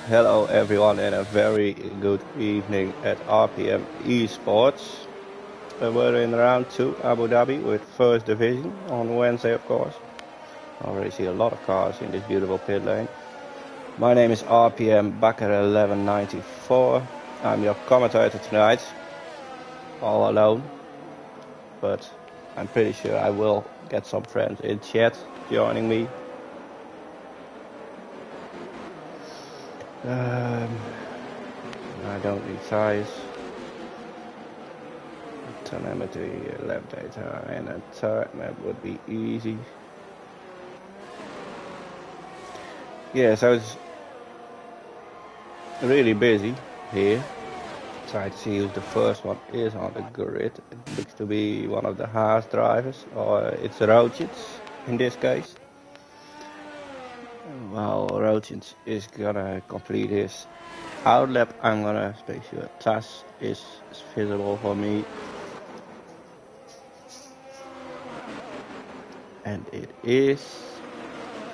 Hello everyone and a very good evening at RPM Esports. We're in round 2 Abu Dhabi with first division on Wednesday, of course. I already see a lot of cars in this beautiful pit lane. My name is RPM Bakar 1194. I'm your commentator tonight, all alone, but I'm pretty sure I will get some friends in chat joining me. I don't need size. Telemetry, lab data, and a third map would be easy. Yeah, so it's really busy here. Try to see who the first one is on the grid. It looks to be one of the Haas drivers, or it's Rochits in this case. While Rochits is gonna complete his outlap, I'm gonna make sure Tas is visible for me. And it is.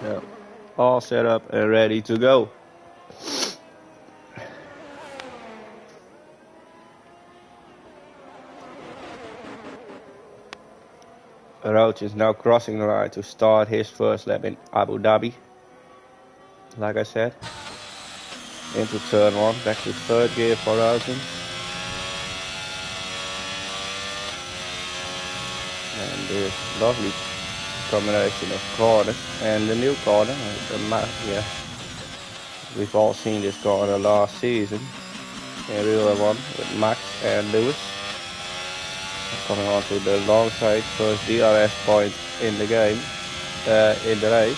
So, all set up and ready to go. Roach is now crossing the line to start his first lap in Abu Dhabi. Like I said, into turn 1, back to third gear for Roach. And this lovely combination of corners and the new corner. Yeah, we've all seen this corner last season in real one with Max and Lewis. Coming on to the long side, first DRS point in the game, in the race.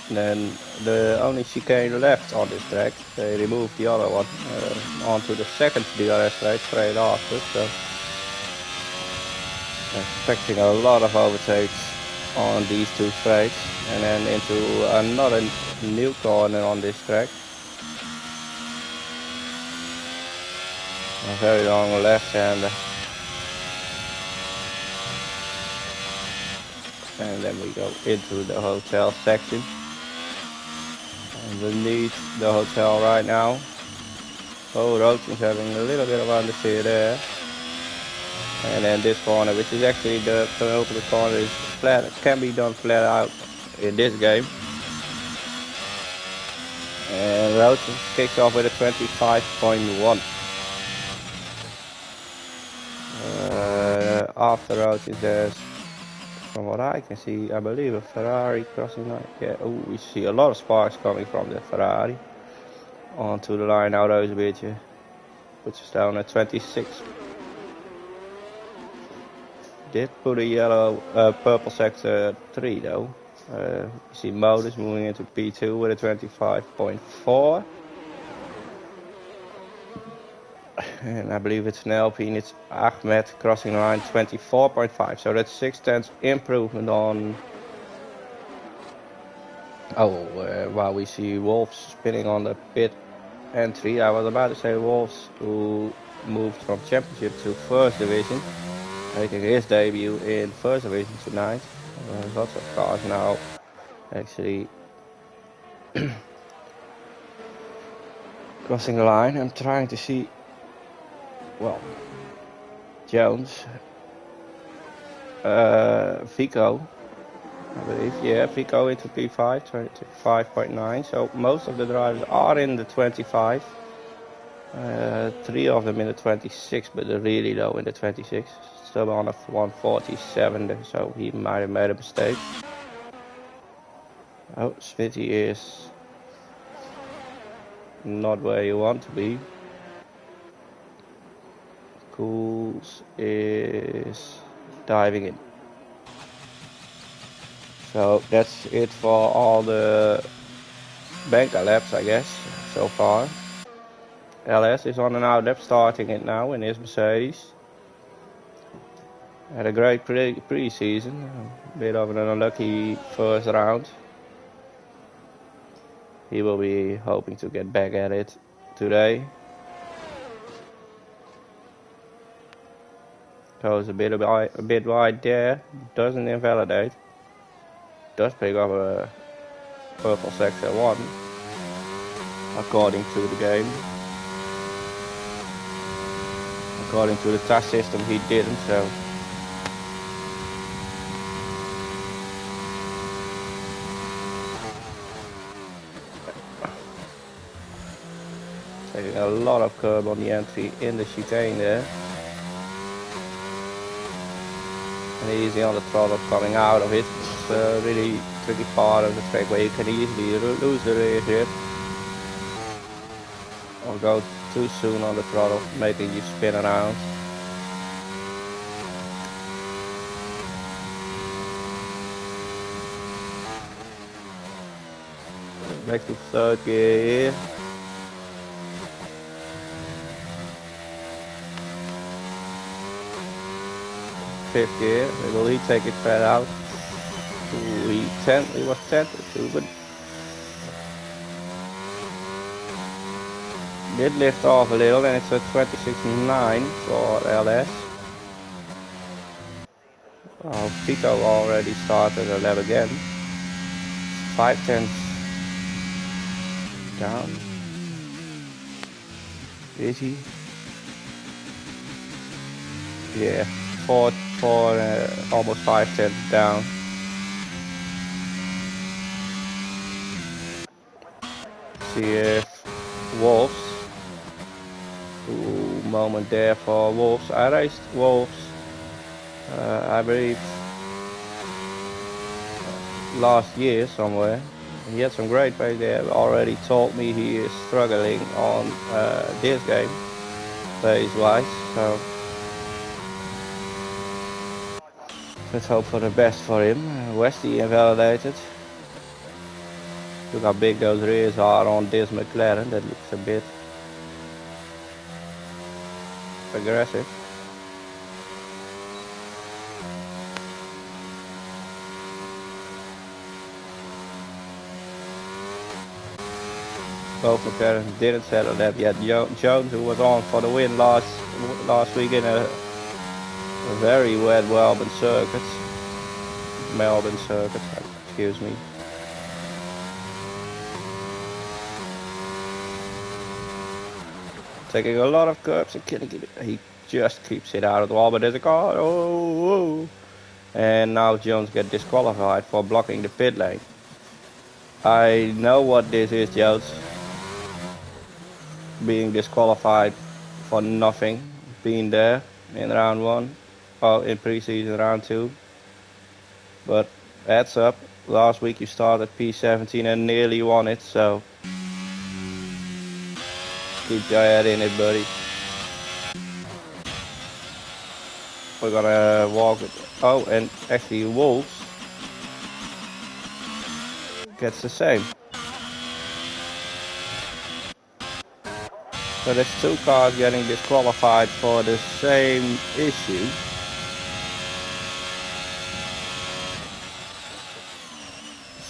Then the only chicane left on this track, they removed the other one onto the second DRS straight straight after. So expecting a lot of overtakes on these two straights, and then into another new corner on this track. A very long left-hander. And then we go into the hotel section. Underneath the hotel right now. Oh, Roach is having a little bit of understeer there. And then this corner, which is actually the penultimate corner, is flat. Can be done flat out in this game. And Roach kicks off with a 25.1. After Roach, there's, from what I can see, I believe a Ferrari crossing line. Yeah, oh, we see a lot of sparks coming from the Ferrari onto the line now. Those bit, puts us down at 26. Did put a yellow, purple sector 3 though. You see Modus moving into P2 with a 25.4. And I believe it's an Alpine, it's Ahmed crossing the line 24.5. So that's 6/10 improvement on. While we see Wolves spinning on the pit entry. I was about to say Wolves, who moved from Championship to First Division, making his debut in First Division tonight. Lots of cars now actually crossing the line. I'm trying to see. Well, Jones, Vico, I believe, yeah, Vico into P5, 25.9. So most of the drivers are in the 25. 3 of them in the 26, but they're really low in the 26. Still on a 147, so he might have made a mistake. Oh, Smitty is not where you want to be. Cools is diving in. So that's it for all the banker laps, I guess, so far. LS is on an outlap, starting it now in his Mercedes. Had a great pre-season, a bit of an unlucky first round. He will be hoping to get back at it today. Goes a bit wide there, doesn't invalidate. does pick up a purple sector 1, according to the game. According to the task system, he didn't, so. Taking a lot of curb on the entry in the chicane there. And easy on the throttle coming out of it. It's a really tricky part of the track where you can easily lose the rear grip. Or go too soon on the throttle, making you spin around. Back to third gear here. Fifth gear. Will he take it flat out? He was tempted to, but did lift off a little, and it's a 26.9 for LS. Oh, Pico already started a lap again. 5/10 down. Is he? Yeah, four, almost 5/10 down. See if Wolves. Ooh, moment there for Wolves. I raced Wolves, I believe, last year somewhere. He had some great pace there. Already told me he is struggling on this game, pace-wise. So let's hope for the best for him. Westy invalidated. Look how big those rears are on this McLaren. That looks a bit aggressive. Both McLaren didn't settle that yet. Jones, who was on for the win last week in a very wet Melbourne circuit, excuse me. Taking a lot of curbs and killing it. He just keeps it out of the wall, but there's a car. Oh. And now Jones gets disqualified for blocking the pit lane. I know what this is, Jones. Being disqualified for nothing, being there in round 1, or in pre-season round 2. But heads up, last week you started P17 and nearly won it, so keep your head in it, buddy. We're gonna walk it. Oh, and actually Wolves gets the same. So there's 2 cars getting disqualified for the same issue.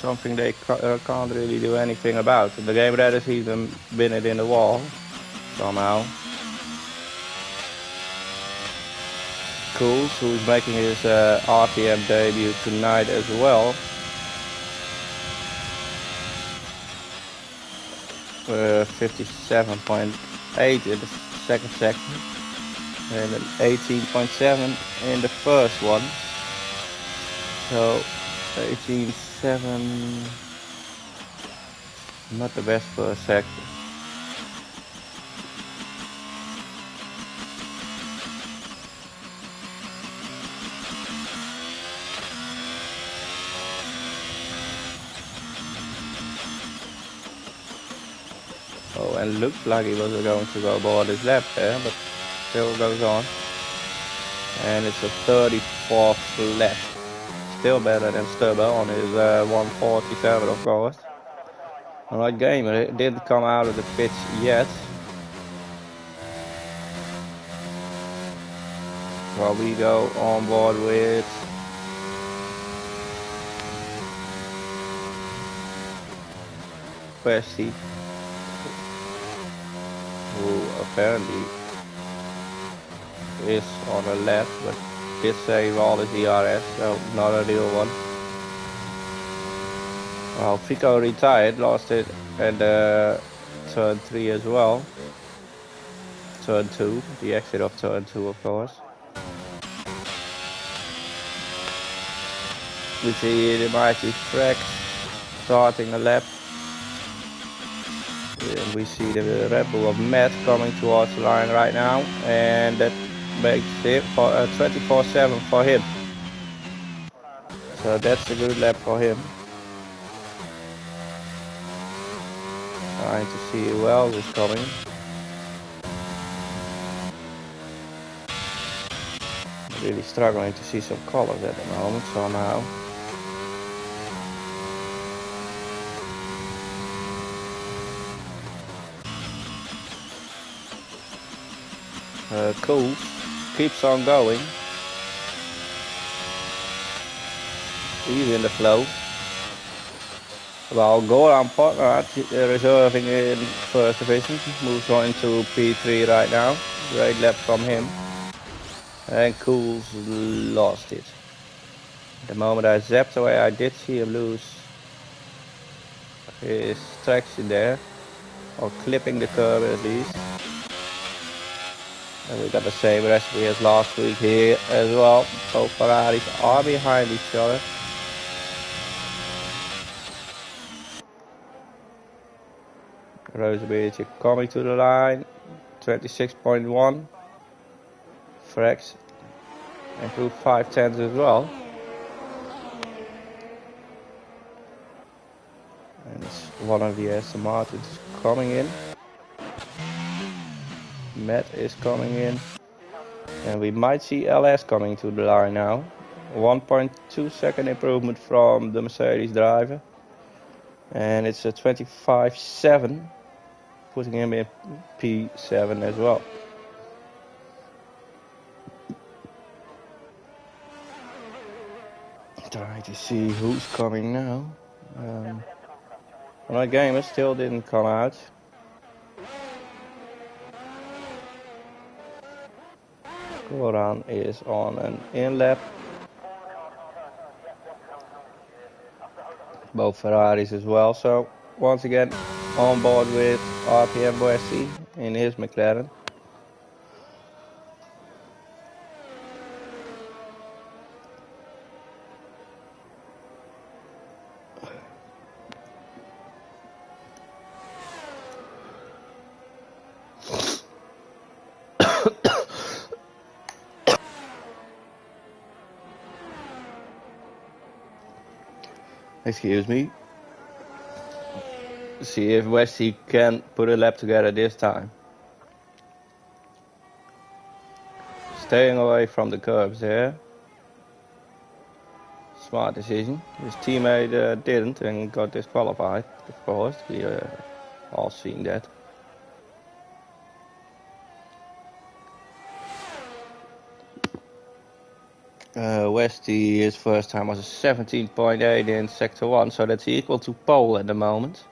Something they can't really do anything about. The game red has even been it in the wall somehow. Cools, who's making his RPM debut tonight as well. 57.8 in the second section, and an 18.7 in the first one. So 18.7, not the best first section. Oh, and looks like he was going to go aboard his lap there, but still goes on. And it's a 34th lap. Still better than Stubber on his 147, of course. Alright, Gamer, it didn't come out of the pitch yet. Well, we go on board with Westy, who apparently is on the left, but did save all his ERS, so not a real one. Well, Fico retired, lost it at turn 3 as well. Turn 2, the exit of turn 2, of course. We see the mighty Frex starting a lap. And we see the Red Bull of Matt coming towards the line right now, and that makes it for 24/7 for him. So that's a good lap for him. Trying to see who else is coming. Really struggling to see some colors at the moment somehow. Cool. Keeps on going. He's in the flow. Well, Goran Potrat reserving in first division. Moves on into P3 right now. Great lap from him. And Cool's lost it. The moment I zapped away, I did see him lose his traction there. Or clipping the curb at least. And we got the same recipe as last week here as well. Both Ferraris are behind each other. Rosebeach coming to the line. 26.1. Frex improved 5/10 as well. And it's one of the Aston Martins coming in. Matt is coming in. And we might see LS coming to the line now. 1.2 second improvement from the Mercedes driver. And it's a 25/7, putting him in P7 as well. Trying to see who's coming now. My gamer still didn't come out. Goran is on an in lap. Both Ferraris as well. So once again on board with RPM Westy in his McLaren. Excuse me. See if Westy can put a lap together this time. Staying away from the curbs there. Smart decision. His teammate didn't and got disqualified, of course. We all seen that. Westy, his first time was a 17.8 in Sector 1, so that's equal to pole at the moment.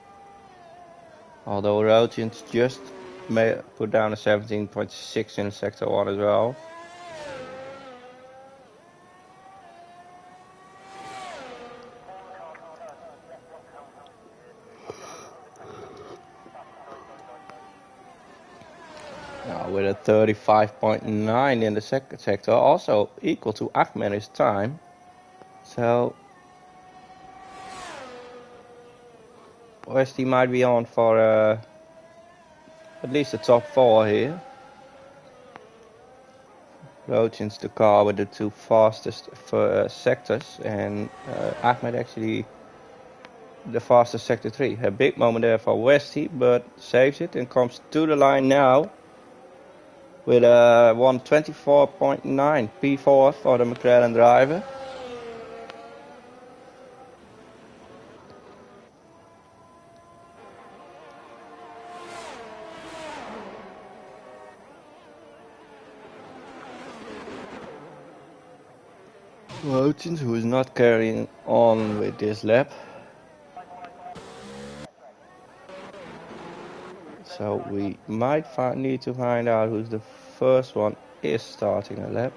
Although Rogins just may put down a 17.6 in Sector 1 as well. Now with a 35.9 in the second sector, also equal to Ahmed's time. So Westy might be on for at least the top 4 here. Rogins the car with the 2 fastest sectors, and Ahmed actually the fastest sector 3. A big moment there for Westy, but saves it and comes to the line now with a 124.9 P4 for the McLaren driver. Rogins, who is not carrying on with this lap. So we might need to find out who's the first one is starting a lap.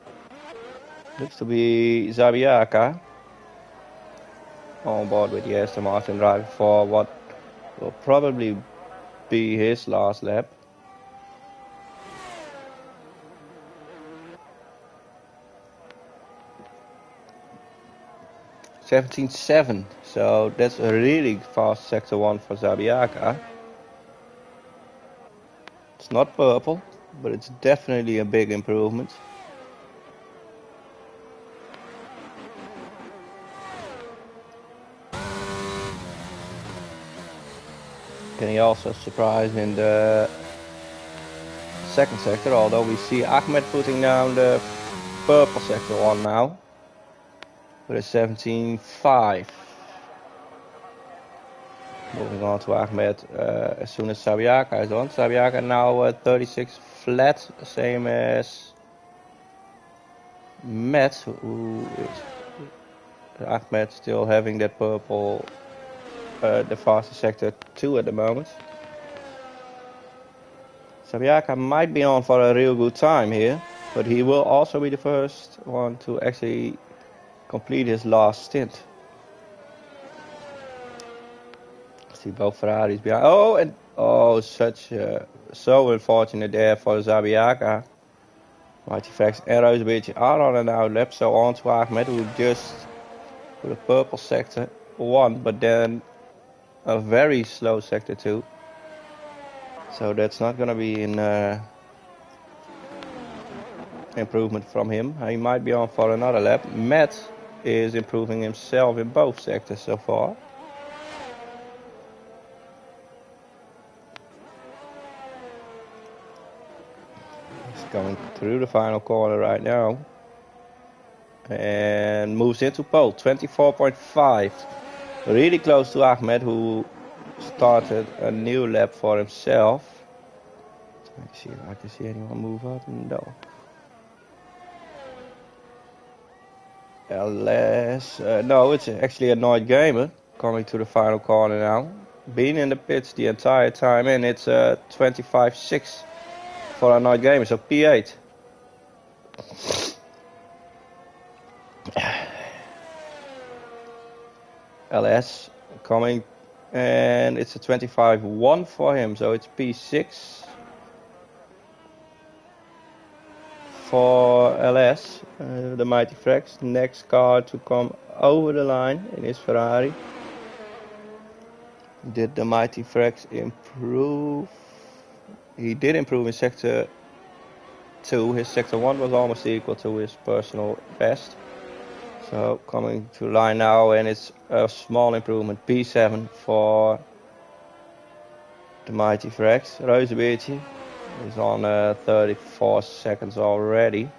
Looks to be Zabiaka on board with the Aston Martin driver for what will probably be his last lap. .17.7, so that's a really fast sector 1 for Zabiaka. It's not purple, but it's definitely a big improvement. Can he also surprise in the second sector, although we see Ahmed putting down the purple sector 1 now with a 17.5. Moving on to Ahmed as soon as Zabiaka is on. Zabiaka now at 36 flat, same as Matt, who is Ahmed still having that purple, the fastest sector 2 at the moment. Zabiaka might be on for a real good time here, but he will also be the first one to actually complete his last stint. See both Ferraris behind. So unfortunate there for Zabiaka. Mighty Facts and Roosbeertje are on an out lap, so on to Ahmed, who just put a purple sector 1, but then a very slow sector 2. So that's not going to be an improvement from him. He might be on for another lap. Matt is improving himself in both sectors so far. He's going through the final corner right now and moves into pole, 24.5. Really close to Ahmed, who started a new lap for himself. Let me see if I can see anyone move up. No. LS, no, it's actually a Annoyed Gamer coming to the final corner now. Been in the pits the entire time, and it's 25.6 for Annoyed Gamer, so P8. LS coming, and it's a 25.1 for him, so it's P6 for LS. The Mighty Frax, next car to come over the line in his Ferrari. Did the Mighty Frax improve? He did improve in sector 2. His sector 1 was almost equal to his personal best. So coming to line now, and it's a small improvement, P7 for the Mighty Frax. Roosbeertje is on 34 seconds already.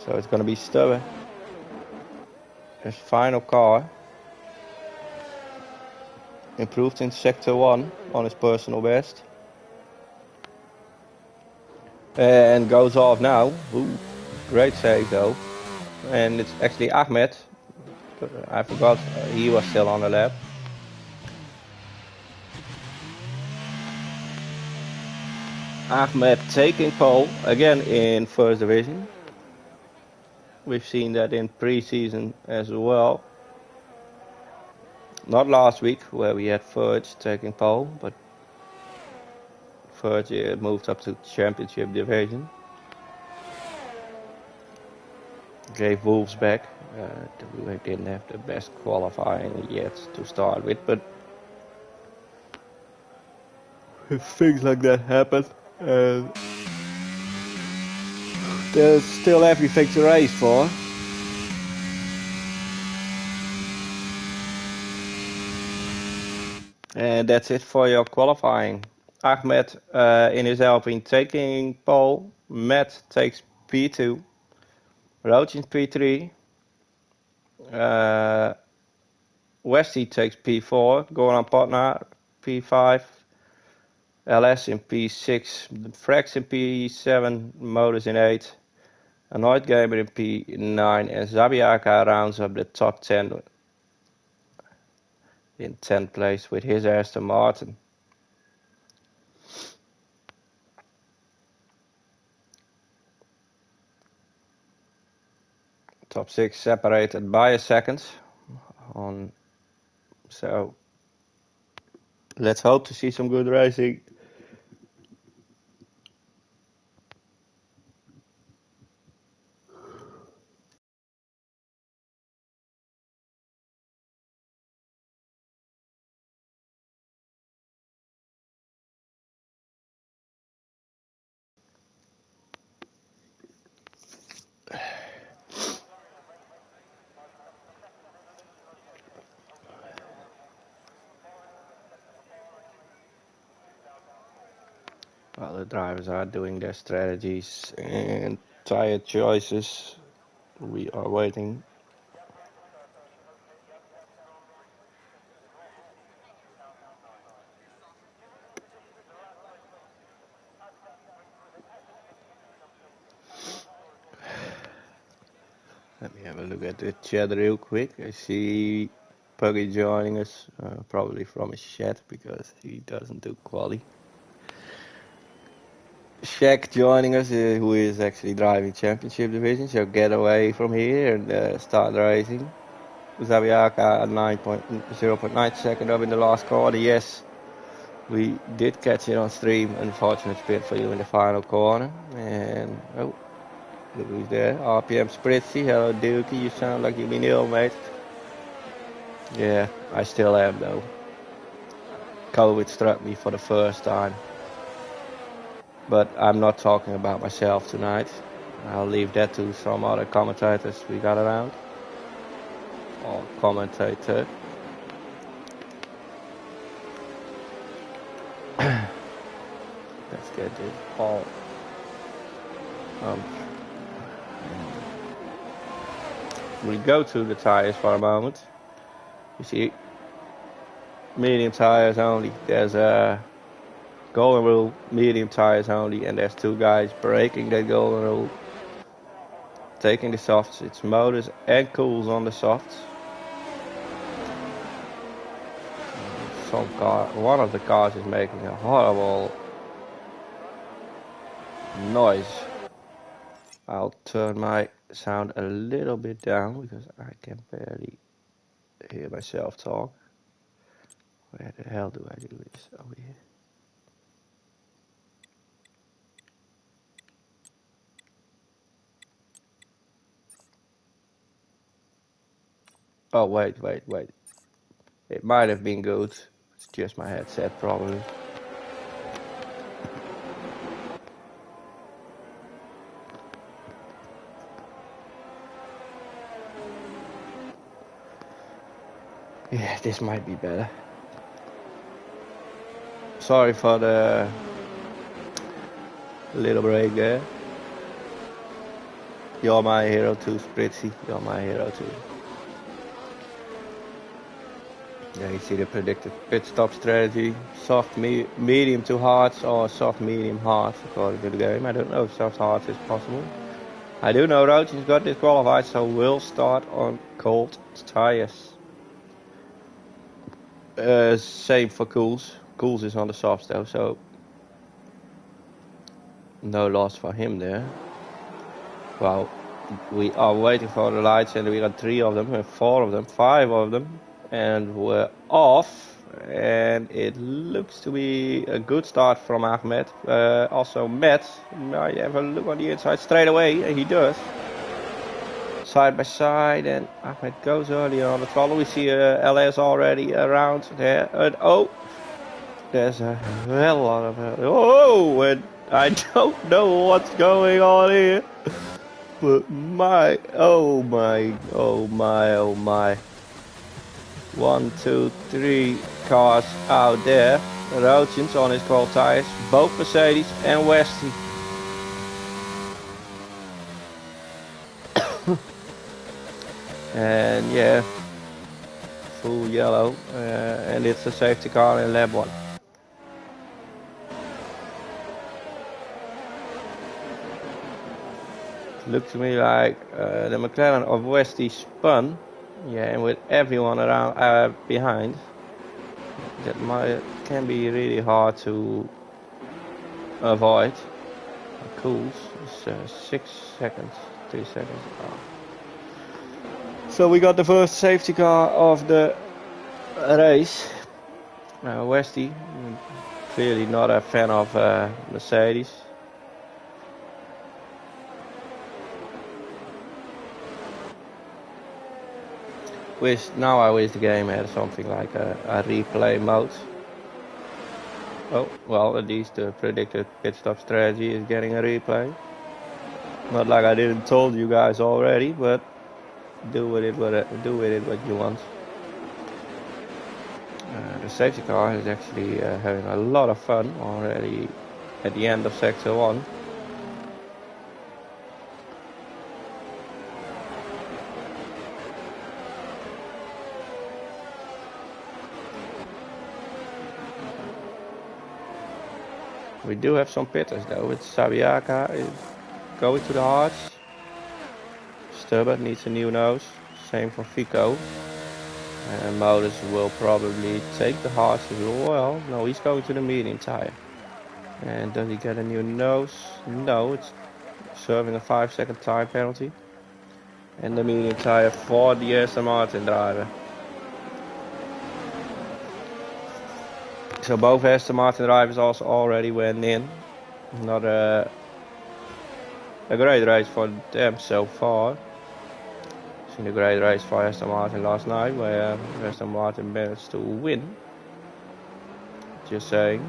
So it's going to be Stubbe. His final car. Improved in sector 1 on his personal best. And goes off now. Ooh, great save though. And it's actually Ahmed. I forgot he was still on the lap. Ahmed taking pole again in first division. We've seen that in pre-season as well. Not last week where we had Verge taking pole, but Verge moved up to championship division. Gave Wolves back. They didn't have the best qualifying yet to start with, but if things like that happen, there's still everything to race for. And that's it for your qualifying. Ahmed in his Alpine taking pole. Matt takes P2. Roach in P3. Westy takes P4. Goran Potnar P5. LS in P6. Frax in P7. Motors in 8. Annoyed Gamer in P9. And Zabiaka rounds up the top 10 in 10th place with his Aston Martin. Top 6 separated by a second. on. So let's hope to see some good racing. Well, the drivers are doing their strategies and tire choices. We are waiting. Let me have a look at the chat real quick. I see Puggy joining us, probably from his shed because he doesn't do quali. Shaq joining us, who is actually driving championship division, so get away from here and start racing. Zabiaka at 0.9 second up in the last corner. Yes, we did catch it on stream. Unfortunate spin for you in the final corner. And oh, look who's there. RPM Spritzy. Hello, Dookie. You sound like you've been ill, mate. Yeah, I still am though. COVID struck me for the first time. But I'm not talking about myself tonight. I'll leave that to some other commentators we got around. Or commentator. Let's get this all. We go to the tires for a moment. You see, medium tires only. There's a golden rule, medium tires only, and there's two guys breaking that golden rule. Taking the softs, it's motors and cools on the softs. One of the cars is making a horrible noise. I'll turn my sound a little bit down because I can barely hear myself talk. Where the hell do I do this? Over here. Oh, wait. It might have been good. It's just my headset, probably. Yeah, this might be better. Sorry for the little break there. You're my hero too, Spritzy. You're my hero too. Yeah, you see the predicted pit stop strategy. Soft, medium to hards or soft, medium, hard according to the game. I don't know if soft hards is possible. I do know Roachin's got disqualified, so we'll start on cold tires. Same for Cools. Cools is on the softs though, so no loss for him there. Well, we are waiting for the lights and we got 3 of them, 4 of them, 5 of them, and we're off. And it looks to be a good start from Ahmed. Also Matt, might have a look on the inside straight away. He does. Side by side, and Ahmed goes early on the throttle. We see LS already around there. And oh, there's a hell lot of oh, and I don't know what's going on here. But oh my. 1, 2, 3 cars out there. Roachins on his cold tires. Both Mercedes and Westy. And yeah, full yellow. And it's a safety car in lap 1. Looks to me like the McLaren of Westy spun. Yeah, and with everyone around behind, that can be really hard to avoid. Cools, 6 seconds, 3 seconds. So we got the first safety car of the race. Westy, clearly not a fan of Mercedes. Now I wish the game had something like a replay mode. Oh, well, at least the predicted pit stop strategy is getting a replay. Not like I didn't told you guys already, but do with it what you want. The safety car is actually having a lot of fun already at the end of sector 1. We do have some pitters though. With Sabiaka is going to the hards. Stubbert needs a new nose. Same for Fico. And Modus will probably take the hards as well. No, he's going to the medium tire. And does he get a new nose? No, it's serving a 5-second time penalty. And the medium tire for the Aston Martin driver. So both Aston Martin drivers also already went in. Not a great race for them so far. Seen a great race for Aston Martin last night, where Aston Martin managed to win. Just saying.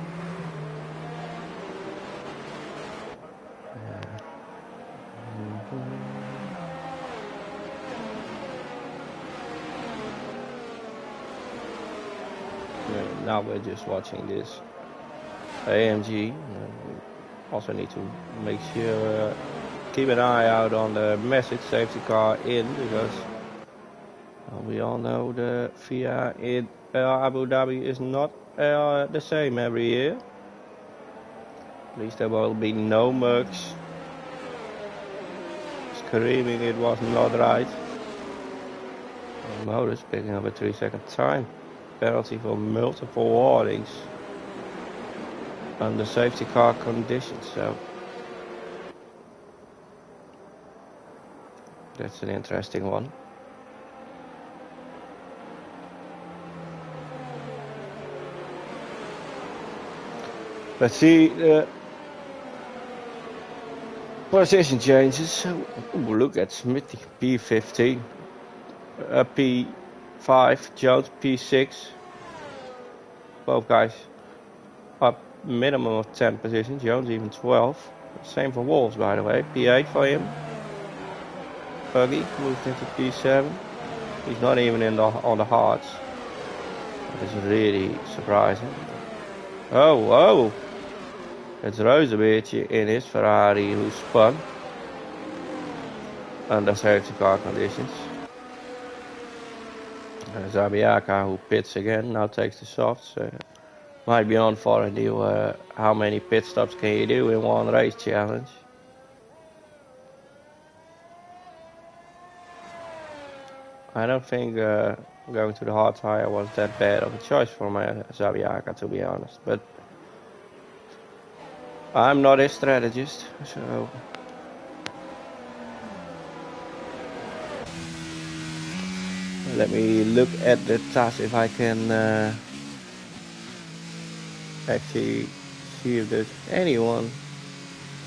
Now we're just watching this AMG. Also need to make sure, keep an eye out on the message safety car in, because we all know the FIA in Abu Dhabi is not the same every year. At least there will be no mugs screaming it was not right. Motors picking up a 3-second time penalty for multiple warnings under safety car conditions. So that's an interesting one. Let's see the position changes. Ooh, look at Smithy, P15, P5, Jones, P6. Both guys up minimum of 10 positions, Jones even 12. Same for Wolves, by the way, P8 for him. Buggy moved into P7. He's not even on the hards. That is really surprising. Oh, whoa! It's Rozenbeertje in his Ferrari who spun under safety car conditions. Zabiaka who pits again, now takes the softs. Might be on for a new how many pit stops can you do in one race challenge. I don't think going to the hard tire was that bad of a choice for my Zabiaka, to be honest, but I'm not a strategist, so let me look at the task if I can actually see if there's anyone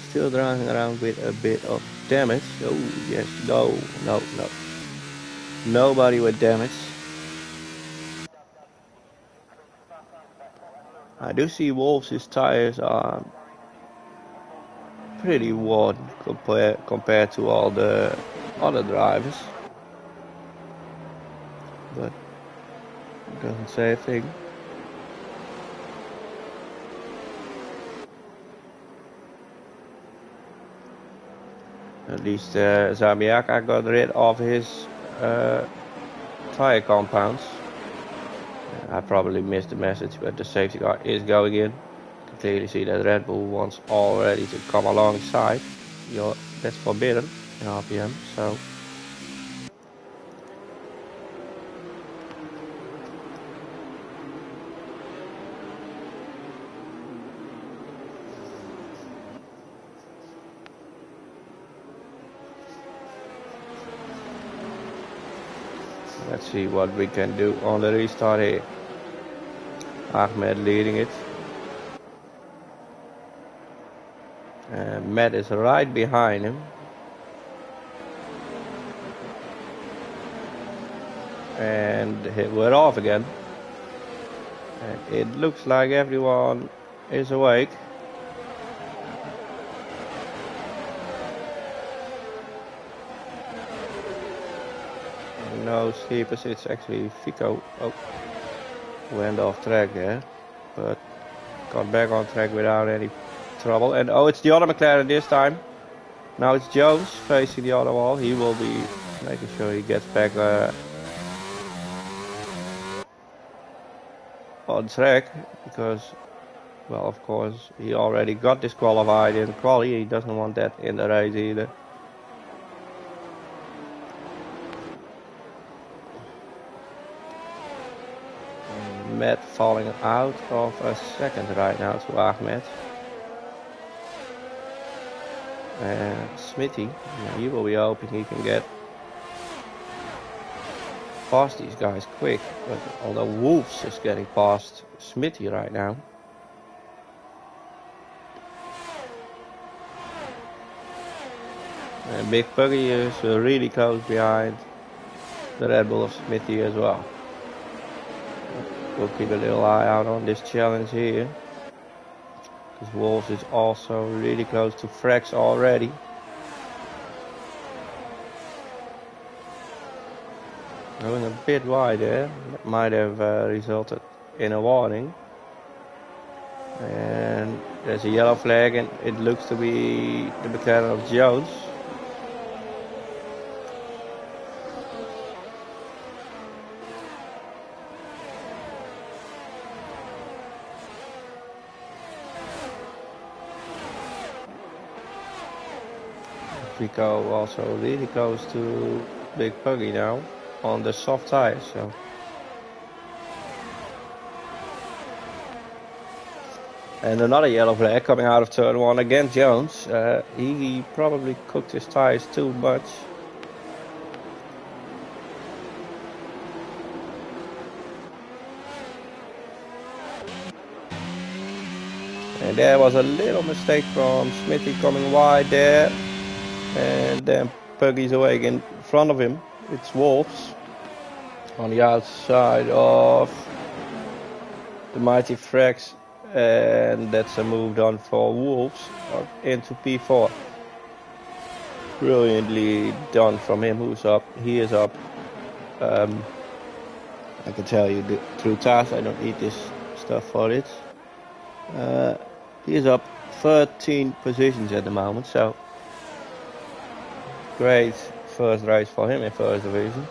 still driving around with a bit of damage. Oh yes, no. Nobody with damage. I do see Wolves' tires are pretty worn compared to all the other drivers, but it doesn't say a thing. At least Zabiaka got rid of his tire compounds. I probably missed the message, but the safety car is going in. You can clearly see that Red Bull wants already to come alongside. That's forbidden in RPM, so Let's see what we can do on the restart here. Ahmed leading it. And Matt is right behind him. And we're off again. And it looks like everyone is awake. No sleepers, it's actually Fico. Oh, went off track there, but got back on track without any trouble. And oh, it's the other McLaren this time. Now it's Jones facing the other wall. He will be making sure he gets back on track because, well, of course, he already got disqualified in quali. He doesn't want that in the race either. Matt falling out of a second right now to Ahmed. And Smithy, he will be hoping he can get past these guys quick. But although Wolves is getting past Smithy right now. And Big Puggy is really close behind the Red Bull of Smithy as well. We'll keep a little eye out on this challenge here. Because Wolves is also really close to Frax already. Going a bit wide there. That might have resulted in a warning. And there's a yellow flag and it looks to be the McLaren of Jones. Fico also really close to Big Puggy now on the soft tires. So and another yellow flag coming out of turn one against Jones. He probably cooked his tires too much. And there was a little mistake from Smithy coming wide there. And then Puggy's away in front of him. It's Wolves on the outside of the mighty Frax. And that's a move done for Wolves into P4. Brilliantly done from him. Who's up? He is up. I can tell you through task. I don't need this stuff for it. He is up 13 positions at the moment. So great first race for him in first division.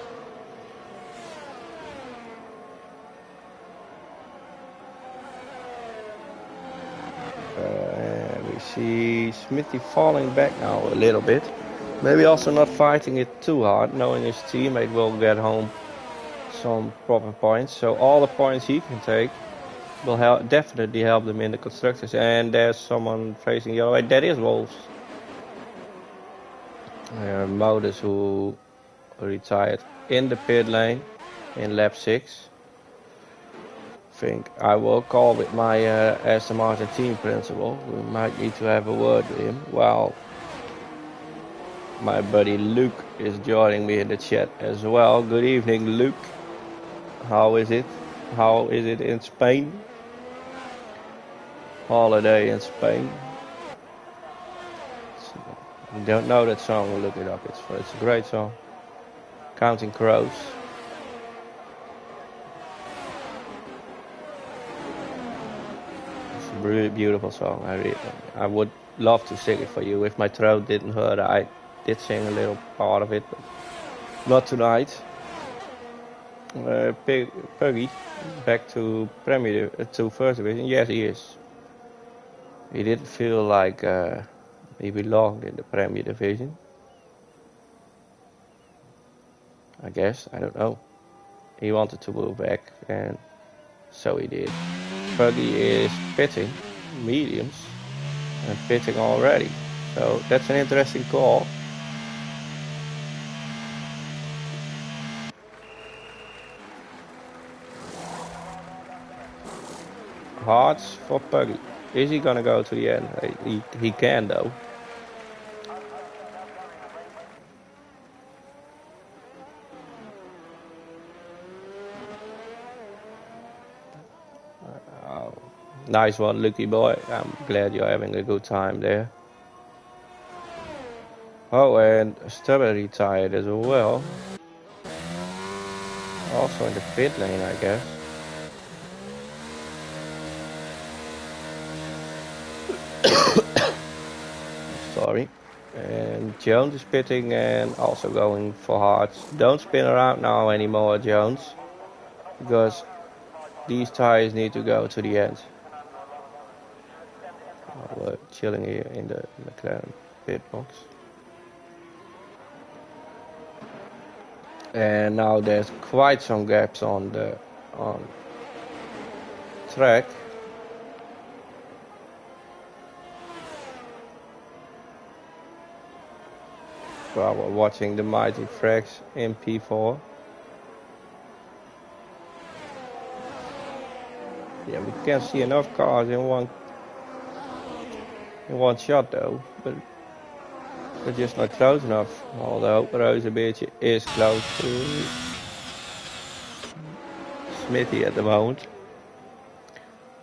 We see Smithy falling back now a little bit. Maybe also not fighting it too hard, knowing his teammate will get home some proper points. So all the points he can take will definitely help them in the constructors. And there's someone facing yellow. That is Wolves. Modus who retired in the pit lane in lap 6. I think I will call with my Aston Martin team principal. We might need to have a word with him. While my buddy Luke is joining me in the chat as well. Good evening, Luke. How is it? How is it in Spain? Holiday in Spain. If you don't know that song, we'll look it up. It's a great song. Counting Crows. It's a really beautiful song. I would love to sing it for you. If my throat didn't hurt, I did sing a little part of it, but not tonight. Puggy back to to first division. Yes, he is. He didn't feel like he belonged in the Premier Division. I guess, I don't know. He wanted to move back, and so he did. Puggy is pitting mediums and pitting already. So that's an interesting call. Hearts for Puggy. Is he gonna go to the end? He can though. Oh, nice one, Lucky boy. I'm glad you're having a good time there. Oh, and Stubber retired as well. Also in the pit lane, I guess. Sorry. And Jones is pitting and also going for hearts. Don't spin around now anymore, Jones. Because these tires need to go to the end. Oh, we're chilling here in the McLaren pit box. And now there's quite some gaps on the track. While we're watching the Mighty Frags in P4. Yeah, we can't see enough cars in one shot though, but we're just not close enough. Although Rozenbeertje is close to Smithy at the moment,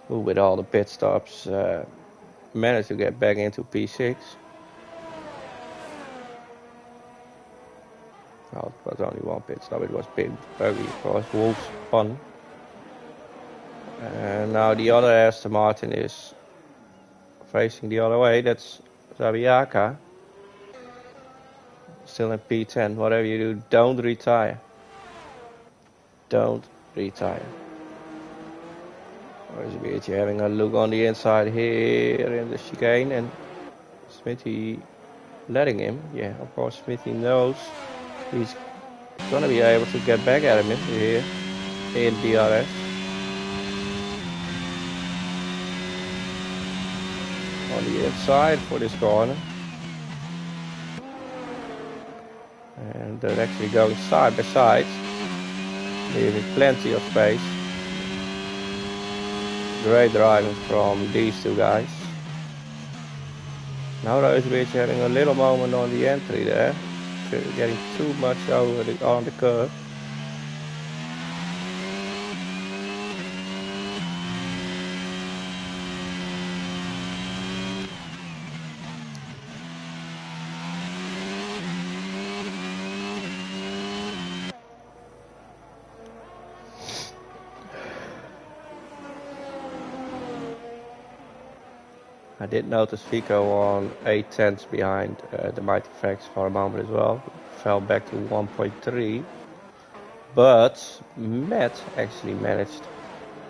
who with all the pit stops managed to get back into P6. Well, it was only one pit stop, it was Pit Buggy, of course, Wolf's fun. And now the other Aston Martin is facing the other way, that's Zabiaka. Still in P10, whatever you do, don't retire. Don't retire. Rozenbeertje having a look on the inside here in the chicane, and Smithy letting him. Yeah, of course Smithy knows he's gonna be able to get back at him here in DRS. On the inside for this corner. And they're actually going side by side, leaving plenty of space. Great driving from these two guys. Now Rozenbeertje having a little moment on the entry there, getting too much over on the curve. I did notice Fico on 8 tenths behind the Mighty Frags for a moment as well. Fell back to 1.3. But Matt actually managed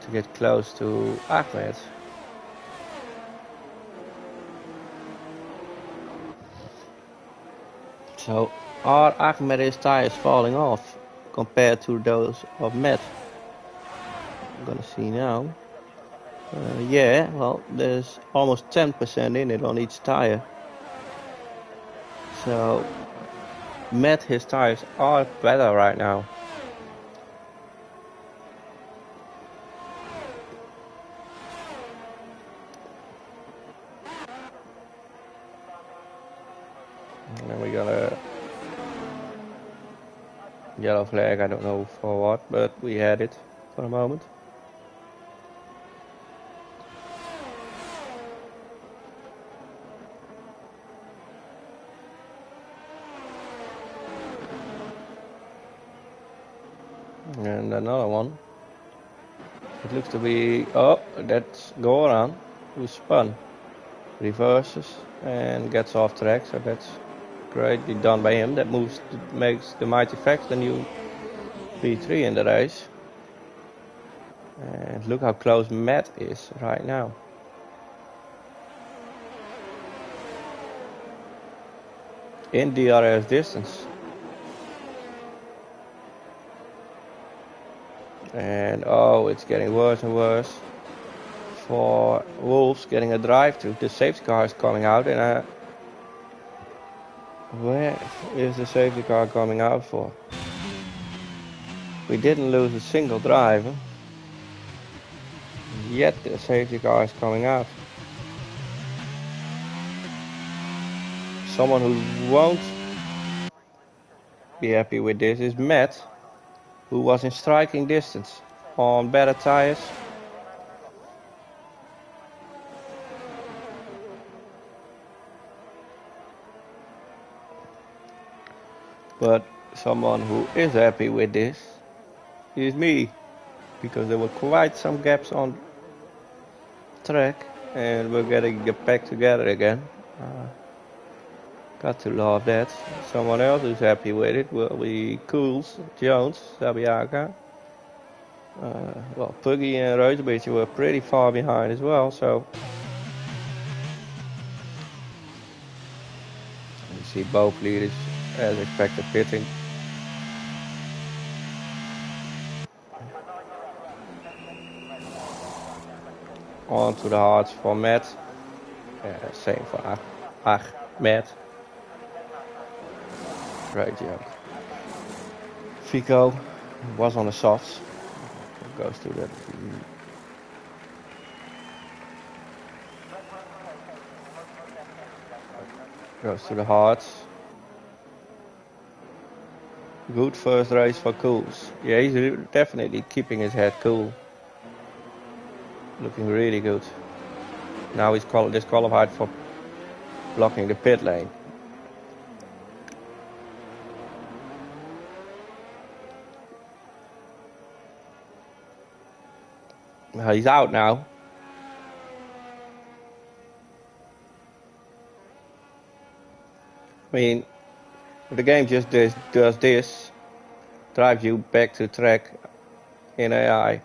to get close to Ahmed. So are Ahmed's tires falling off compared to those of Matt? I'm gonna see now. Yeah, well, there's almost 10% in it on each tire. So, Matt, his tires are better right now. And then we got a yellow flag, I don't know for what, but we had it for a moment. And another one. It looks to be, oh, that's Goran, who spun. Reverses and gets off track, so that's greatly done by him. That makes the Mighty Frags the new P3 in the race. And look how close Matt is right now. In DRS distance. And oh, it's getting worse and worse for Wolves, getting a drive through. The safety car is coming out, and where is the safety car coming out for? We didn't lose a single driver. Yet the safety car is coming out. Someone who won't be happy with this is Matt, who was in striking distance on better tires. But someone who is happy with this is me, because there were quite some gaps on track and we're getting the pack together again. Got to love that. Someone else who's happy with it will be Cools, Jones, Zabiaka. Well, Puggy and Reuterbitch were pretty far behind as well, so you see both leaders as expected pitting. On to the hards for Matt. Same for Ahmed. Great job. Fico was on the softs. Goes to the hards. Good first race for Cools. Yeah, he's definitely keeping his head cool. Looking really good. Now he's disqualified for blocking the pit lane. He's out now. I mean, the game just does this, drives you back to track in AI.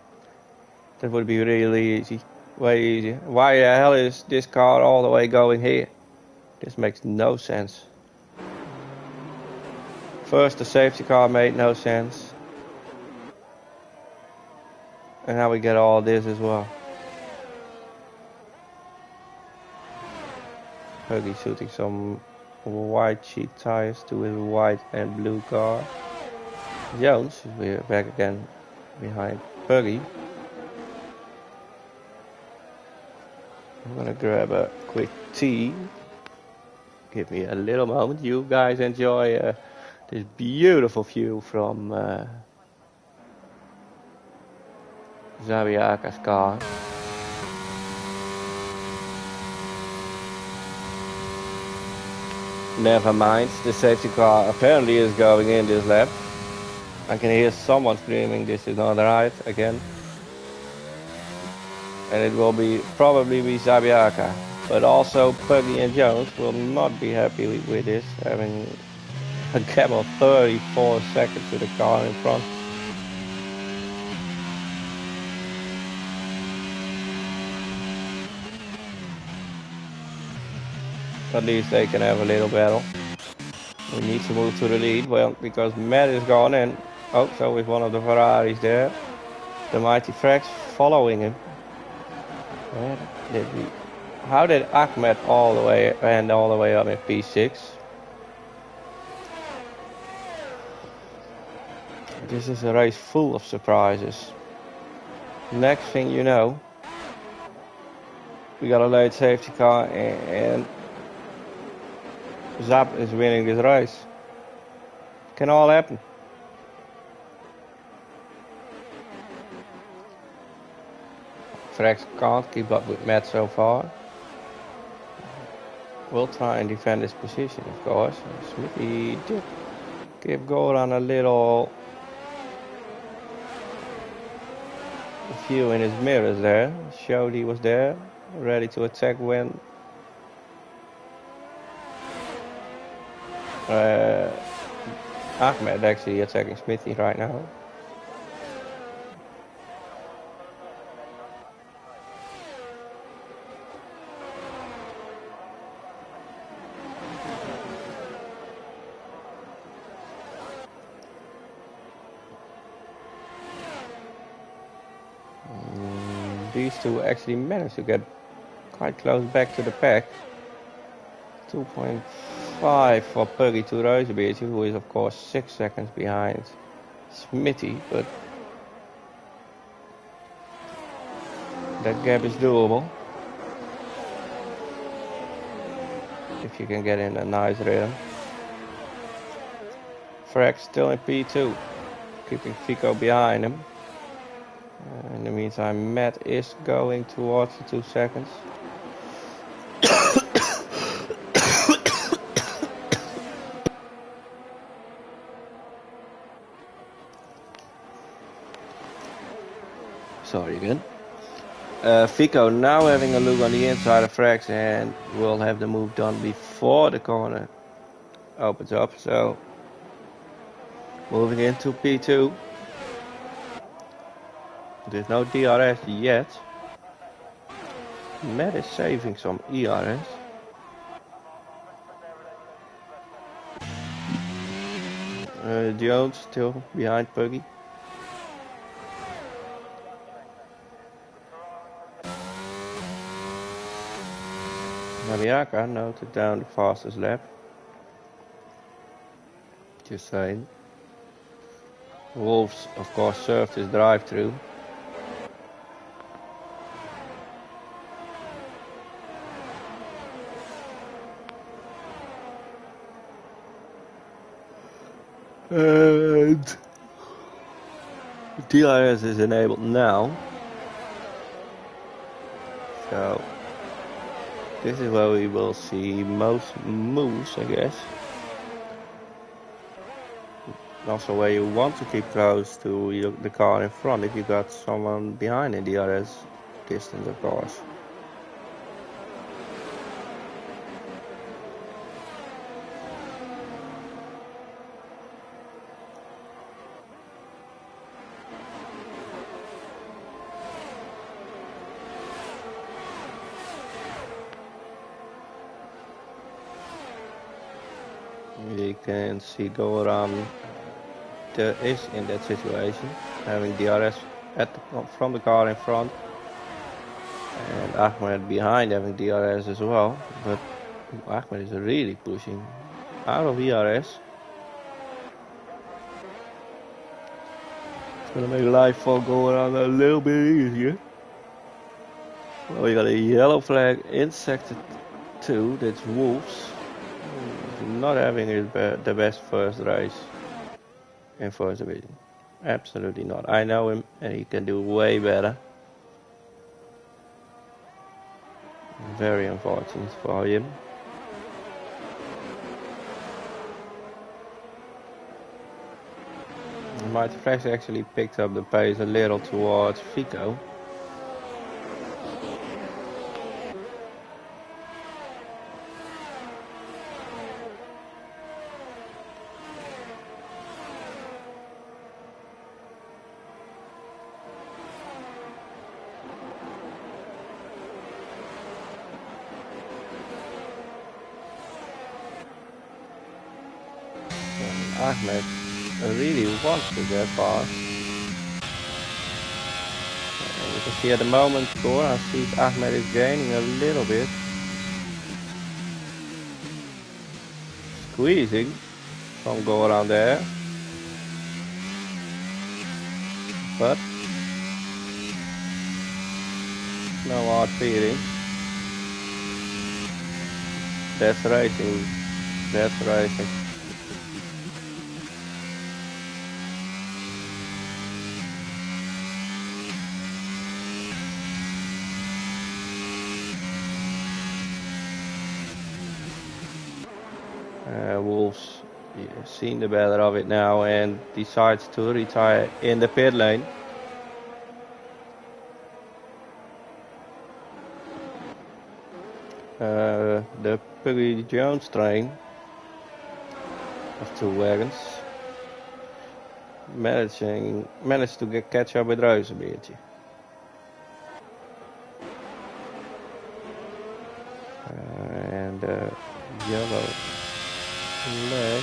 That would be really easy, way easier. Why the hell is this car all the way going here? This makes no sense. First the safety car made no sense. And now we get all this as well. Huggy shooting some white sheet tires to his white and blue car. Jones is back again behind Puggy. I'm gonna grab a quick tea. Give me a little moment. You guys enjoy this beautiful view from Zabiaka's car. Never mind, the safety car apparently is going in this lap. I can hear someone screaming, this is not right again. And it will probably be Zabiaka. But also Puggy and Jones will not be happy with this, having a gap of 34 seconds to the car in front. At least they can have a little battle. We need to move to the lead, well, because Matt is gone in. Oh, so is one of the Ferraris there. The Mighty Frax following him. How did Ahmed end all the way up in P6? This is a race full of surprises. Next thing you know, we got a late safety car and Zap is winning this race. Can all happen. Frax can't keep up with Matt so far. We'll try and defend his position, of course. Smithy did give Goran a little view in his mirrors there. Showed he was there, ready to attack when Ahmed actually attacking Smithy right now. These two actually managed to get quite close back to the pack. 2.5 for Puggy to Reusebeertje, who is of course 6 seconds behind Smithy, but that gap is doable. If you can get in a nice rhythm. Frag still in P2, keeping Fico behind him. In the meantime, Matt is going towards the 2 seconds. Sorry again. Fico now having a look on the inside of Frags and will have the move done before the corner opens up. So moving into P2. There's no DRS yet. Matt is saving some ERS. Jones still behind Puggy. Naviaka noted down the fastest lap. Just saying. Wolves, of course, served his drive-through. And DRS is enabled now. So this is where we will see most moves, I guess. Also where you want to keep close to the car in front if you got someone behind in DRS distance, of course. You can see go around is in that situation, having DRS from the car in front, and Ahmed behind having DRS as well. But Ahmed is really pushing out of ERS. It's gonna make life fall go around a little bit easier. Well, we got a yellow flag in sector 2. That's Wolves. Not having the best first race in first division. Absolutely not. I know him and he can do way better. Very unfortunate for him. Mighty Flex actually picked up the pace a little towards Fico. Ahmed really wants to get past. And you can see at the moment Goran sees Ahmed is gaining a little bit. Squeezing from Goran there. But no hard feeling. That's racing. That's racing. Wolves seen the better of it now and decides to retire in the pit lane. The Puggy Jones train of 2 wagons managed to catch up with Reus een beetje. And yellow leg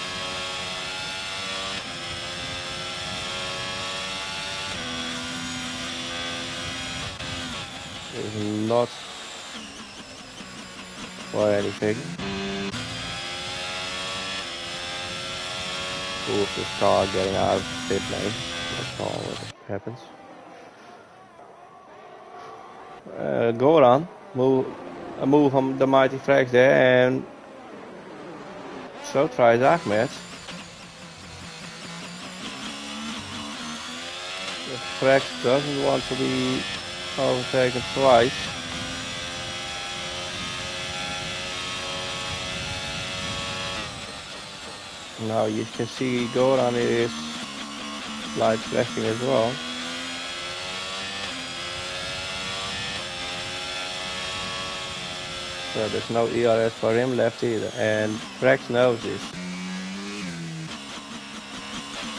is not for anything. Wolves will start getting out of the pit lane. That's all that happens. Goran move on the mighty Frags there, and so tries Ahmed. The Frags doesn't want to be overtaken twice. Now you can see Goran is light flashing as well. So there's no ERS for him left either, and Frax knows this.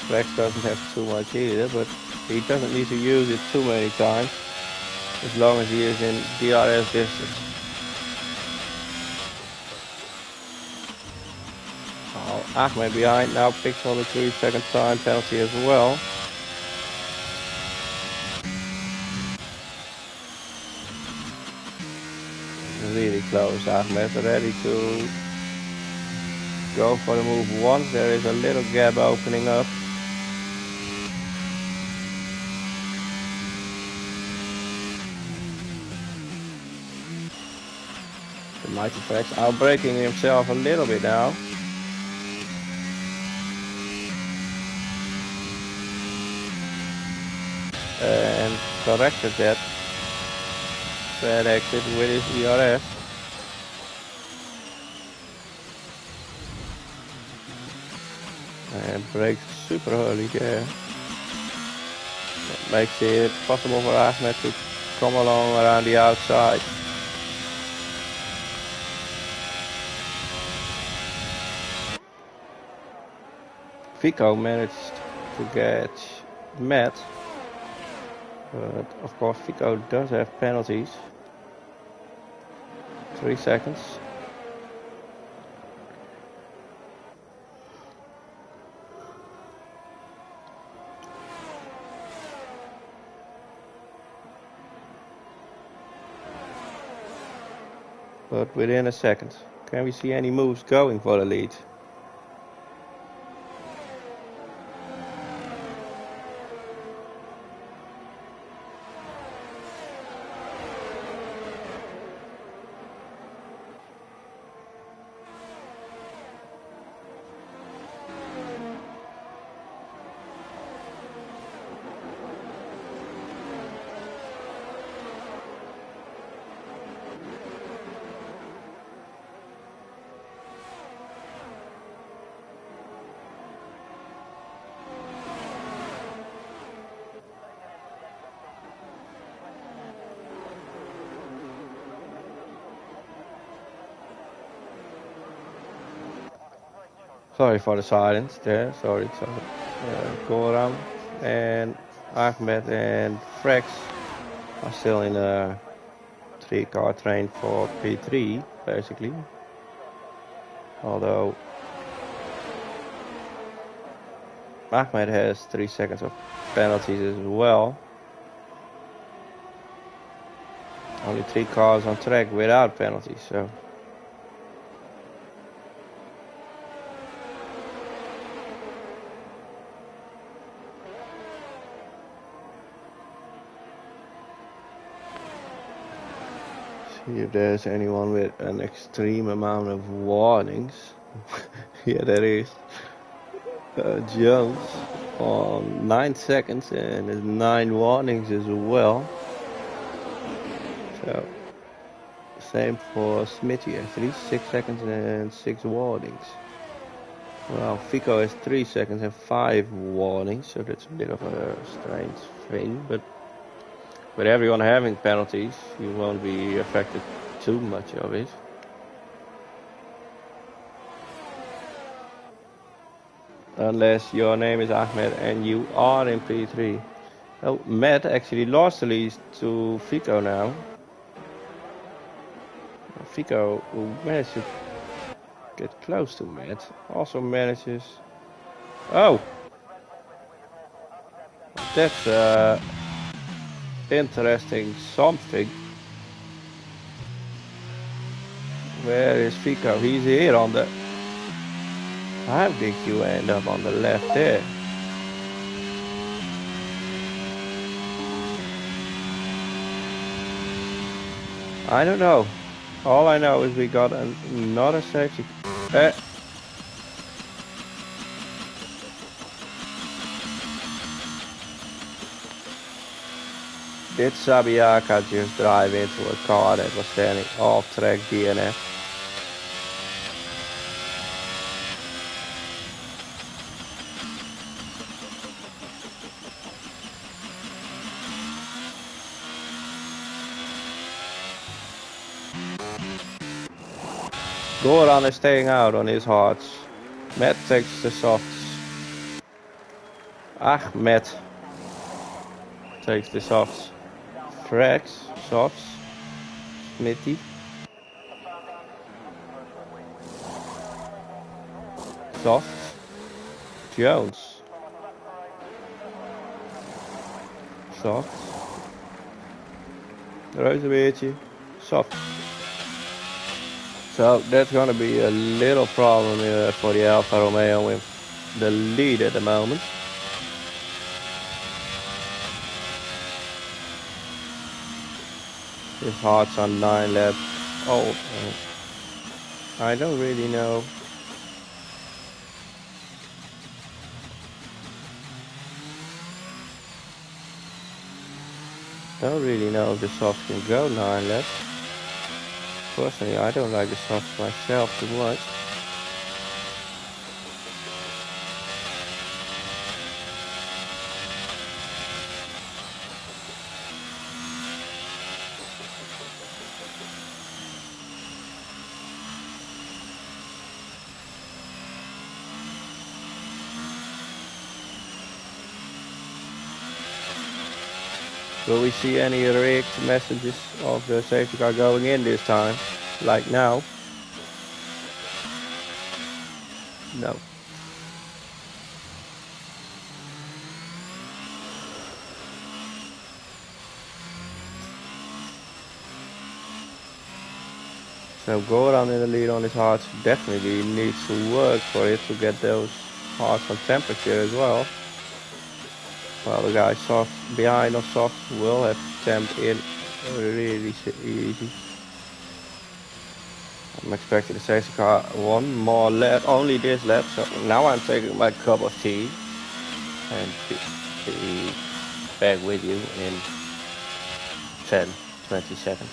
Frax doesn't have too much either, but he doesn't need to use it too many times, as long as he is in DRS distance. Oh, Ahmed behind now picks on the 3-second time penalty as well. Really close, Ahmed, ready to go for the move once there is a little gap opening up. The mighty Frax outbraking himself a little bit now. And corrected that bad exit with his ERS. And brakes super early there. That makes it possible for Ahmed to come along around the outside. Fico managed to catch Matt. But of course Fico does have penalties. 3 seconds. But within a second. Can we see any moves going for the lead? Sorry for the silence there, sorry. Goran and Ahmed and Frax are still in a 3-car train for P3, basically. Although Ahmed has 3 seconds of penalties as well. Only 3 cars on track without penalties, so. See if there's anyone with an extreme amount of warnings. Yeah, there is. Jones on 9 seconds and there's 9 warnings as well. So same for Smithy actually, 6 seconds and 6 warnings. Well, Fico has 3 seconds and 5 warnings, so that's a bit of a strange thing, but with everyone having penalties, you won't be affected too much of it. Unless your name is Ahmed and you are in P3. Oh, Matt actually lost the lead to Fico now. Fico, who managed to get close to Matt, also manages... Oh! That's interesting something. Where is Fico? He's here on the... How did you end up on the left there? I don't know. All I know is we got another safety. Did Sabiaka just drive into a car that was standing off track DNF? Goran is staying out on his hards. Matt takes the softs. Matt takes the softs. Frax, softs. Smithy. Softs. Jones. Softs. Rozenbeertje. Softs. So that's gonna be a little problem for the Alfa Romeo with the lead at the moment. His heart's on 9 laps. Oh, I don't really know. Don't really know if the softs can go 9 laps. Personally, I don't like the softs myself too much. Will we see any rigged messages of the safety car going in this time? Like now? No. So Goran in the lead on his hearts definitely needs to work for it to get those hearts on temperature as well. Well, the guy soft behind on soft will have temp in really easy. I'm expecting the safety car one more lap, only this lap. So now I'm taking my cup of tea and be back with you in 10-20 seconds.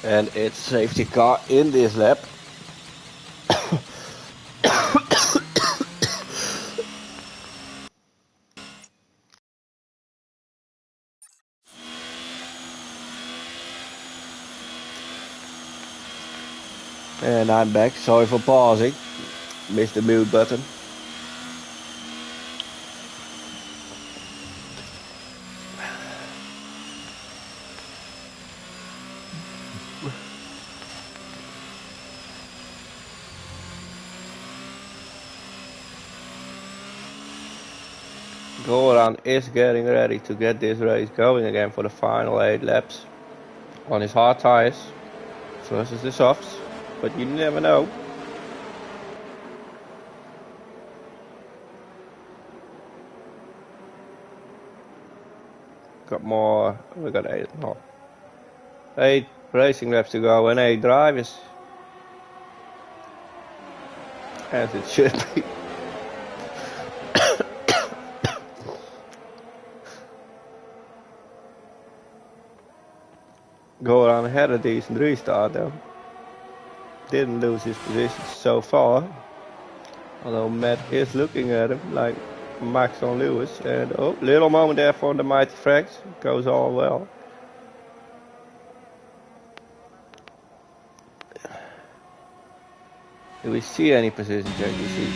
And it's safety car in this lap. And I'm back. Sorry for pausing. Missed the mute button. Goran is getting ready to get this race going again for the final 8 laps on his hard tires versus the softs, but you never know. Got more. We got 8 more. 8 racing laps to go and 8 drivers. As it should be. Go around had a decent restart though. Didn't lose his position so far. Although Matt is looking at him like Max on Lewis. And oh, little moment there for the Mighty Frags. Goes all well. Do we see any position change? We see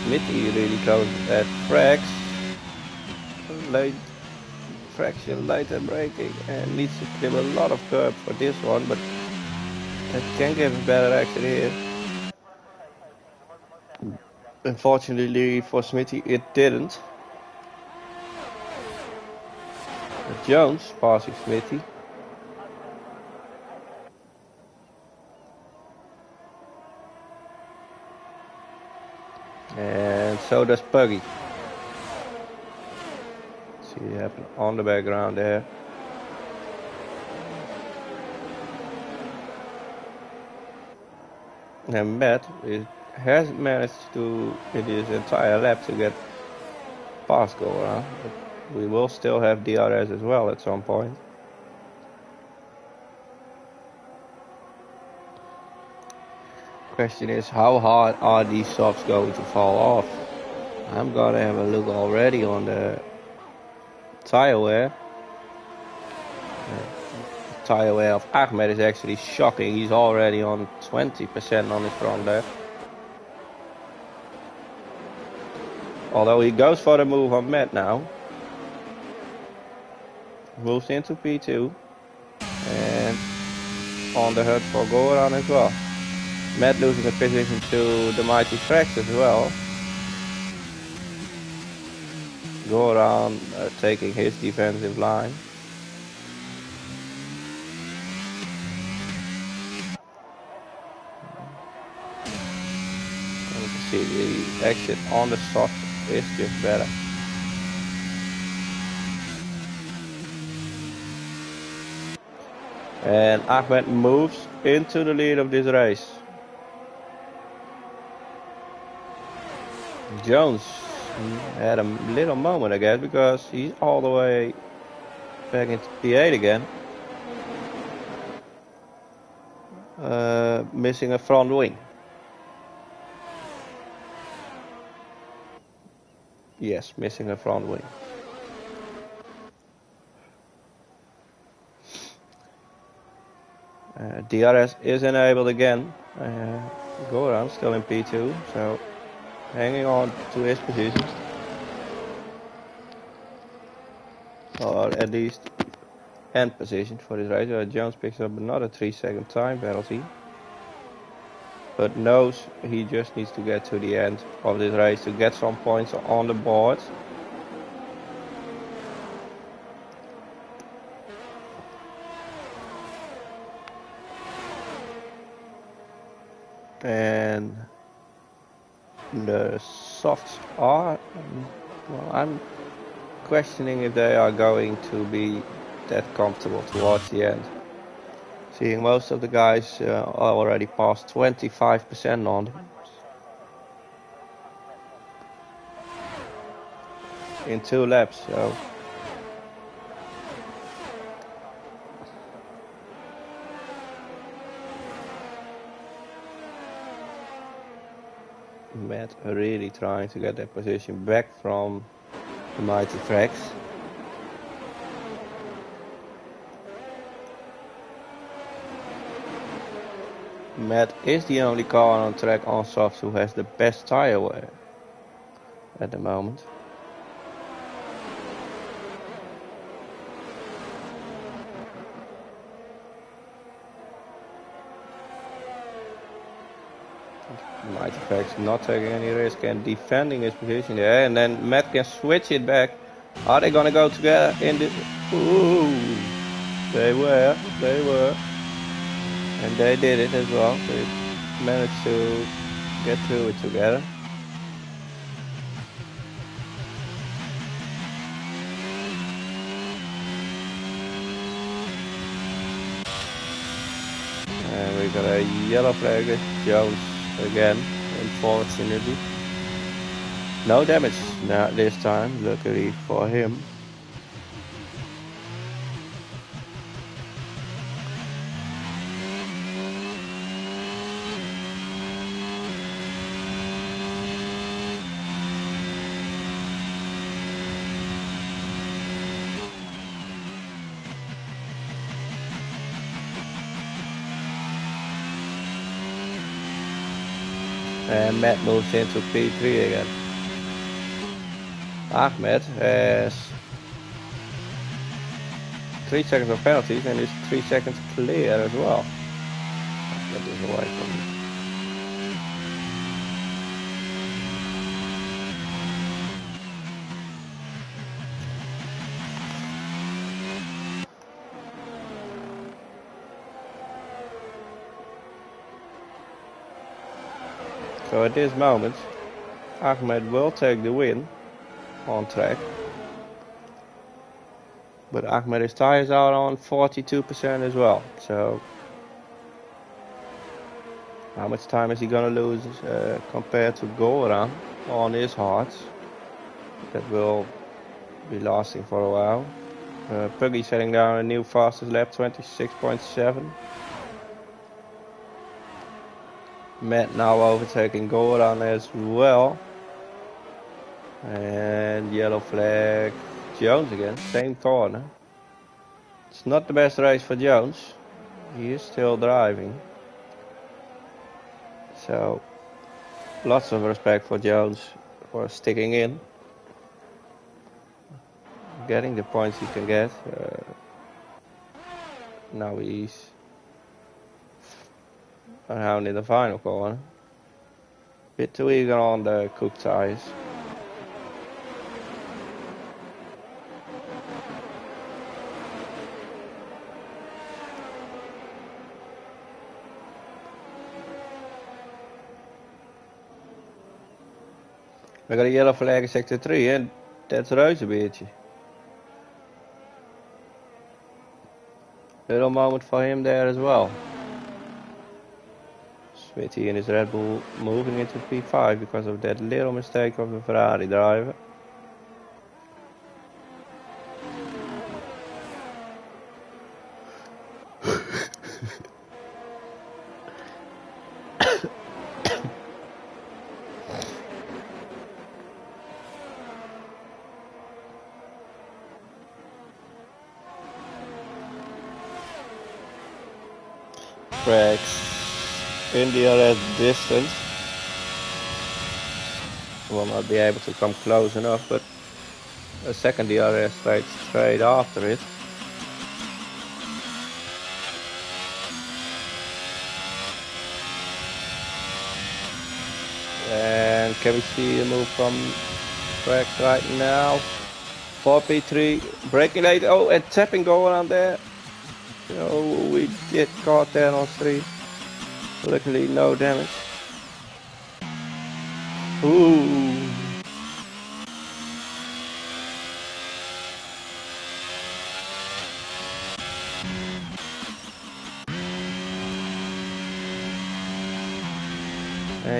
Smithy really close at Frags. Late fraction later braking and needs to give a lot of curb for this one, but that can give a better exit here. Unfortunately for Smithy, it didn't. But Jones passing Smithy. And so does Puggy. See it happen on the background there. And Matt has managed to, in his entire lap, to get past go around. But we will still have DRS as well at some point. Question is, how hard are these softs going to fall off? I'm gonna have a look already on the tire wear. The tire wear of Ahmed is actually shocking. He's already on 20% on his front left. Although he goes for the move on Matt now. Moves into P2. And on the hunt for go around as well. Matt losing a position to the Mighty Frags as well. Go around taking his defensive line. You can see the exit on the soft is just better. And Ahmed moves into the lead of this race. Jones had a little moment, I guess, because he's all the way back into P8 again. Missing a front wing. Yes, missing a front wing. DRS is enabled again. Go around still in P2, so hanging on to his position, or at least end position for this race. Jones picks up another 3-second time penalty, but knows he just needs to get to the end of this race to get some points on the board. And the softs are, well, I'm questioning if they are going to be that comfortable towards the end. Seeing most of the guys are already past 25% on them. In 2 laps, so Matt really trying to get that position back from the Mighty Frags. Matt is the only car on track on softs who has the best tire wear at the moment. Mighty Frags not taking any risk and defending his position there, and then Matt can switch it back. Are they gonna go together in the... Ooh, they were, and they did it as well. They managed to get through it together. And we got a yellow flag at Jones again, unfortunately. No damage not this time, luckily for him. And Matt moves into P3 again. Ahmed has 3 seconds of penalties and is 3 seconds clear as well. Get this away from me. So at this moment, Ahmed will take the win on track. But Ahmed tires out on 42% as well. So how much time is he gonna lose compared to Goran on his hearts? That will be lasting for a while. Puggy setting down a new fastest lap, 26.7. Matt now overtaking Goran as well. And yellow flag Jones again, same corner. It's not the best race for Jones. He is still driving. So lots of respect for Jones for sticking in. Getting the points he can get. Now he's around in the final corner. Bit too eager on the cooked tires. We got a yellow flag in sector 3 and that's Reuzenbeertje. Little moment for him there as well. Smithy and his Red Bull moving into P5 because of that little mistake of the Ferrari driver. Tracks in the DRS distance. Will not be able to come close enough, but a second DRS straight after it. And can we see a move from tracks right now? 4P3, braking late. Oh, and tapping going on there. Oh, we get caught there on 3. Luckily, no damage. Ooh.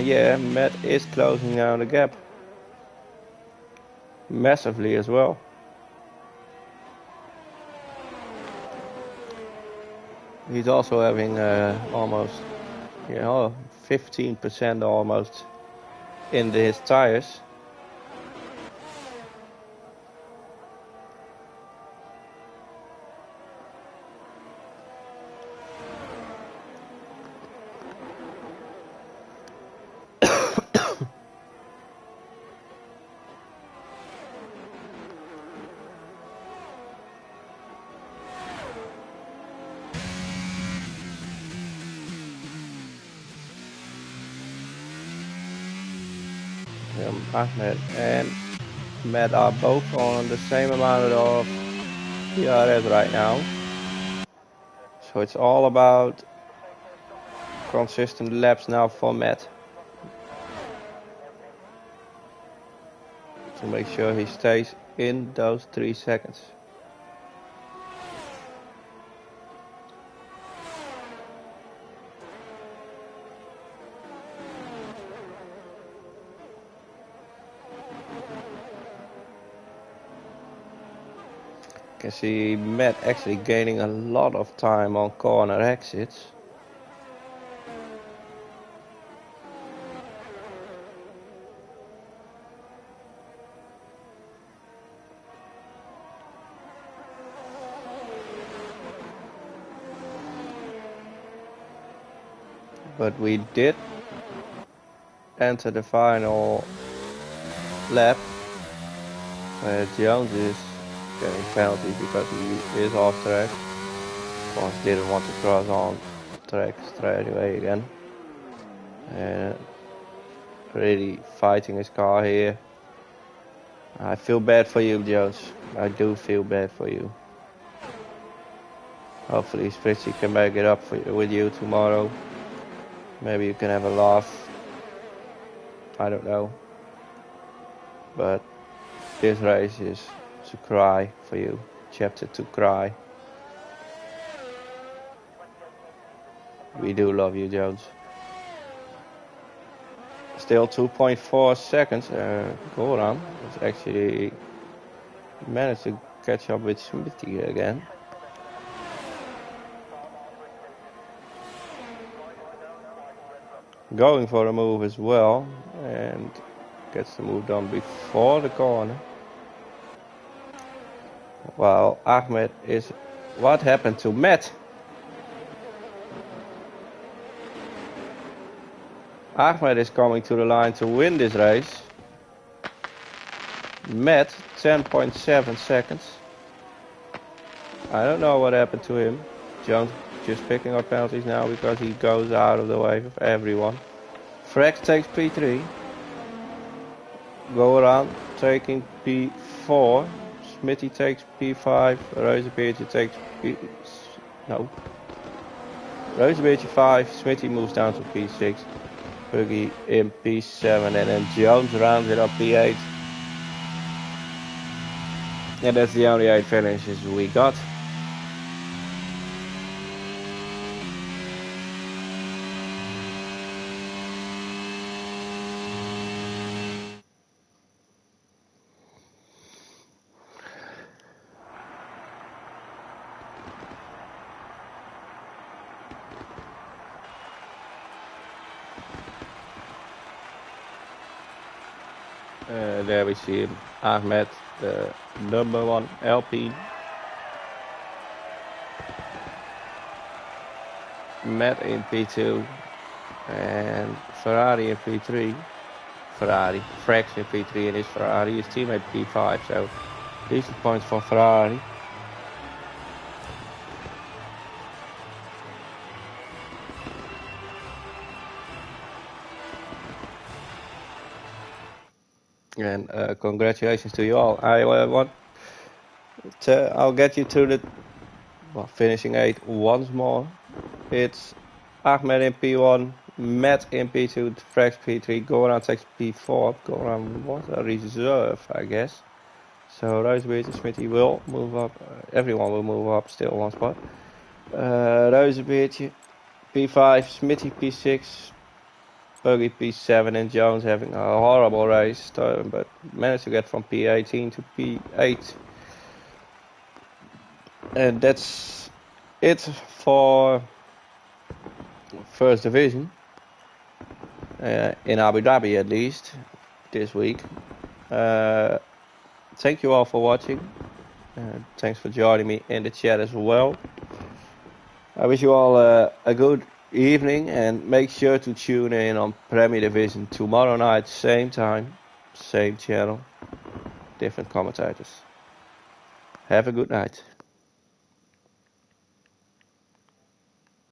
Yeah, Matt is closing down the gap. Massively as well. He's also having almost, 15% almost in his tires. Ahmed and Matt are both on the same amount of DRS right now. So it's all about consistent laps now for Matt. To make sure he stays in those 3 seconds. can see Matt actually gaining a lot of time on corner exits. But we did enter the final lap where Jones is getting penalties because he is off track. Of course, didn't want to cross on track straight away again. And really fighting his car here. I feel bad for you, Jones. I do feel bad for you. Hopefully Spritzy can make it up with you tomorrow. Maybe you can have a laugh. I don't know. But this race is to cry for you. Chapter to cry. We do love you, Jones. Still 2.4 seconds. Goran has actually managed to catch up with Smithy again. Going for a move as well, and gets the move done before the corner. While Ahmed is... What happened to Matt? Ahmed is coming to the line to win this race. Matt, 10.7 seconds. I don't know what happened to him. Jones just picking up penalties now because he goes out of the way of everyone. Frex takes P3. Go around taking P4. Smithy takes P5. Rozenbeertje takes P... No. Rozenbeertje 5. Smithy moves down to P6. Buggy in P7. And then Jones rounds it up P8. And that's the only 8 finishes we got. There we see him, Ahmed, the number 1 LP. Matt in P2 and Ferrari in P3. Frex in P3 and his Ferrari, his teammate P5, so decent points for Ferrari. And congratulations to you all. I'll get you to the finishing 8 once more. It's Ahmed in P1, Matt in P2, Frex P3, Goran takes P4. Goran was a reserve, I guess. So Rozenbeertje, Smithy will move up. Everyone will move up still one spot. Rozenbeertje P5, Smithy P6. Buggy P7 and Jones having a horrible race, but managed to get from P18 to P8. And that's it for first division, in Abu Dhabi at least, this week. Thank you all for watching. Thanks for joining me in the chat as well. I wish you all a good evening, and make sure to tune in on Premier Division tomorrow night, same time, same channel, different commentators. Have a good night.